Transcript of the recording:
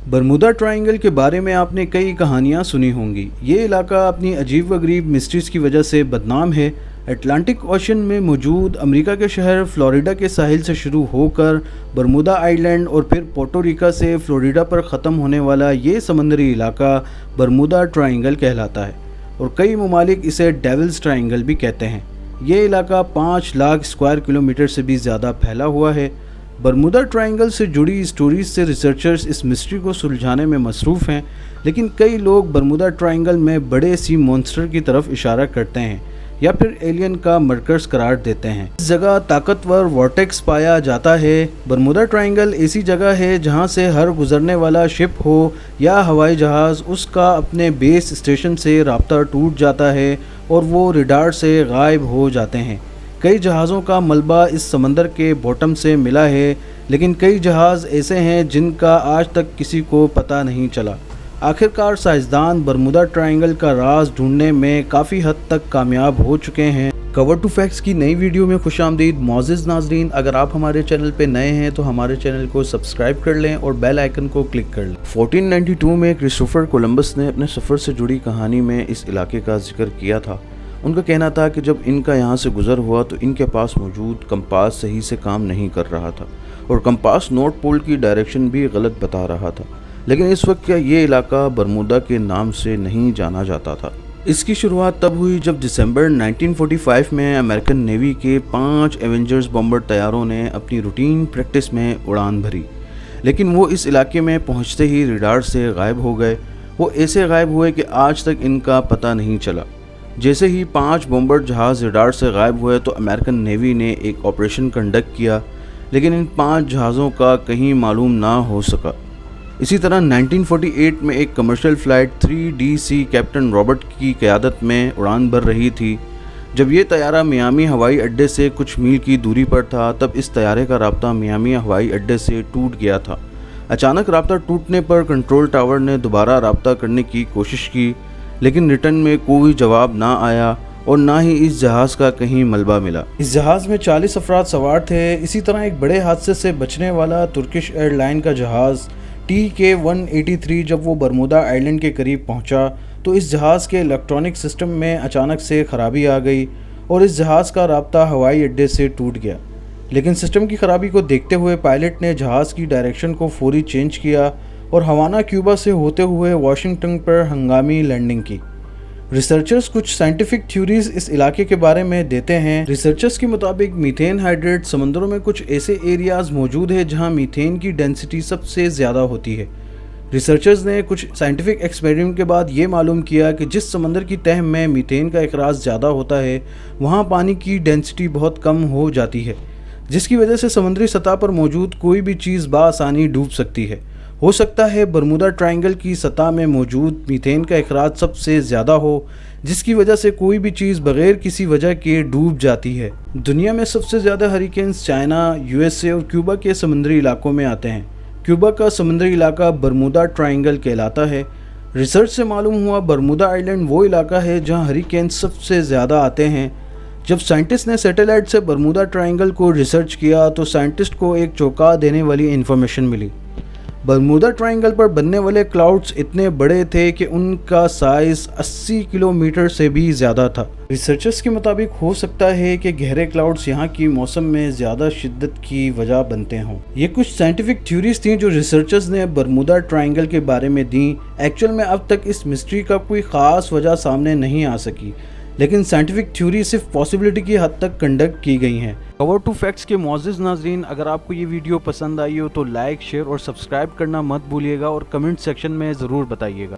Bermuda triangle کے بارے میں آپ نے کئی کہانیاں سنی ہوں گی۔ یہ علاقہ اپنی عجیب و غریب مسٹریز کی وجہ سے بدنام ہے۔ اٹلانٹک اوشن میں موجود امریکہ کے شہر فلوریڈا کے ساحل سے شروع ہو کر برمودا آئی لینڈ اور پھر پورٹو ریکا سے فلوریڈا پر ختم ہونے والا یہ سمندری علاقہ برمودا ٹرائنگل کہلاتا ہے، اور کئی ممالک اسے ڈیولز ٹرائنگل بھی کہتے ہیں۔ یہ علاقہ 5 لاکھ اسکوائر کلومیٹر سے بھی زیادہ پھیلا ہوا ہے۔ برمودا ٹرائنگل سے جڑی اسٹوریز سے ریسرچرز اس مسٹری کو سلجھانے میں مصروف ہیں، لیکن کئی لوگ برمودا ٹرائنگل میں بڑے سی مونسٹر کی طرف اشارہ کرتے ہیں یا پھر ایلین کا مرکز قرار دیتے ہیں۔ اس جگہ طاقتور وارٹیکس پایا جاتا ہے۔ برمودا ٹرائنگل ایسی جگہ ہے جہاں سے ہر گزرنے والا شپ ہو یا ہوائی جہاز، اس کا اپنے بیس اسٹیشن سے رابطہ ٹوٹ جاتا ہے اور وہ ریڈار سے غائب ہو جاتے ہیں۔ کئی جہازوں کا ملبہ اس سمندر کے باٹم سے ملا ہے، لیکن کئی جہاز ایسے ہیں جن کا آج تک کسی کو پتہ نہیں چلا۔ آخرکار سائنسدان برمودا ٹرائنگل کا راز ڈھونڈنے میں کافی حد تک کامیاب ہو چکے ہیں۔ کور ٹو فیکٹس کی نئی ویڈیو میں خوش آمدید معزز ناظرین۔ اگر آپ ہمارے چینل پہ نئے ہیں تو ہمارے چینل کو سبسکرائب کر لیں اور بیل آئیکن کو کلک کر لیں۔ 1492 میں کرسٹوفر کولمبس نے اپنے سفر سے جڑی کہانی میں اس علاقے کا ذکر کیا تھا۔ ان کا کہنا تھا کہ جب ان کا یہاں سے گزر ہوا تو ان کے پاس موجود کمپاس صحیح سے کام نہیں کر رہا تھا، اور کمپاس نارتھ پول کی ڈائریکشن بھی غلط بتا رہا تھا، لیکن اس وقت کا یہ علاقہ برمودا کے نام سے نہیں جانا جاتا تھا۔ اس کی شروعات تب ہوئی جب دسمبر 1945 میں امریکن نیوی کے 5 ایونجرز بمبر طیاروں نے اپنی روٹین پریکٹس میں اڑان بھری، لیکن وہ اس علاقے میں پہنچتے ہی ریڈار سے غائب ہو گئے۔ وہ ایسے غائب ہوئے کہ آج تک ان کا پتہ نہیں چلا۔ جیسے ہی 5 بمبر جہاز ریڈار سے غائب ہوئے تو امریکن نیوی نے ایک آپریشن کنڈکٹ کیا، لیکن ان 5 جہازوں کا کہیں معلوم نہ ہو سکا۔ اسی طرح 1948 میں ایک commercial flight 3DC captain Robert کی قیادت میں اڑان بھر رہی تھی۔ جب یہ طیارہ میامی ہوائی اڈے سے کچھ میل کی دوری پر تھا تب اس طیارے کا رابطہ میامی ہوائی اڈے سے ٹوٹ گیا تھا۔ اچانک رابطہ ٹوٹنے پر کنٹرول ٹاور نے دوبارہ رابطہ کرنے کی کوشش کی، لیکن ریٹرن میں کوئی جواب نہ آیا اور نہ ہی اس جہاز کا کہیں ملبہ ملا۔ اس جہاز میں 40 افراد سوار تھے۔ اسی طرح ایک بڑے حادثے سے بچنے والا ترکش ایئر لائن کا جہاز TK-183 جب وہ برمودا آئی لینڈ کے قریب پہنچا تو اس جہاز کے الیکٹرانک سسٹم میں اچانک سے خرابی آ گئی اور اس جہاز کا رابطہ ہوائی اڈے سے ٹوٹ گیا۔ لیکن سسٹم کی خرابی کو دیکھتے ہوئے پائلٹ نے جہاز کی ڈائریکشن کو فوری چینج کیا اور ہوانا کیوبا سے ہوتے ہوئے واشنگٹن پر ہنگامی لینڈنگ کی۔ ریسرچرز کچھ سائنٹیفک تھیوریز اس علاقے کے بارے میں دیتے ہیں۔ ریسرچرز کے مطابق میتھین ہائیڈریٹ سمندروں میں کچھ ایسے ایریاز موجود ہیں جہاں میتھین کی ڈینسٹی سب سے زیادہ ہوتی ہے۔ ریسرچرز نے کچھ سائنٹیفک ایکسپیریمنٹ کے بعد یہ معلوم کیا کہ جس سمندر کی تہہ میں میتھین کا اخراج زیادہ ہوتا ہے وہاں پانی کی ڈینسٹی بہت کم ہو جاتی ہے، جس کی وجہ سے سمندری سطح پر موجود کوئی بھی چیز بآسانی ڈوب سکتی ہے۔ ہو سکتا ہے برمودا ٹرائنگل کی سطح میں موجود میتھین کا اخراج سب سے زیادہ ہو، جس کی وجہ سے کوئی بھی چیز بغیر کسی وجہ کے ڈوب جاتی ہے۔ دنیا میں سب سے زیادہ ہریکینز چائنا، USA اور کیوبا کے سمندری علاقوں میں آتے ہیں۔ کیوبا کا سمندری علاقہ برمودا ٹرائنگل کہلاتا ہے۔ ریسرچ سے معلوم ہوا برمودا آئی لینڈ وہ علاقہ ہے جہاں ہریکینز سب سے زیادہ آتے ہیں۔ جب سائنٹسٹ نے سیٹلائٹ سے برمودا ٹرائنگل کو ریسرچ کیا تو سائنٹسٹ کو ایک چونکا دینے والی انفارمیشن ملی۔ برمودا ٹرائنگل پر بننے والے کلاؤڈز اتنے بڑے تھے کہ ان کا سائز 80 کلومیٹر سے بھی زیادہ تھا۔ ریسرچرز کے مطابق ہو سکتا ہے کہ گہرے کلاؤڈز یہاں کی موسم میں زیادہ شدت کی وجہ بنتے ہوں۔ یہ کچھ سائنٹیفک تھیوریز تھیں جو ریسرچرز نے برمودا ٹرائنگل کے بارے میں دیں۔ ایکچوئل میں اب تک اس مسٹری کا کوئی خاص وجہ سامنے نہیں آ سکی، لیکن سائنٹیفک تھیوری صرف پاسبلٹی کی حد تک کنڈکٹ کی گئی ہیں۔ کور ٹو فیکٹس کے معزز ناظرین، اگر آپ کو یہ ویڈیو پسند آئی ہو تو لائک، شیئر اور سبسکرائب کرنا مت بھولیے گا اور کمنٹ سیکشن میں ضرور بتائیے گا۔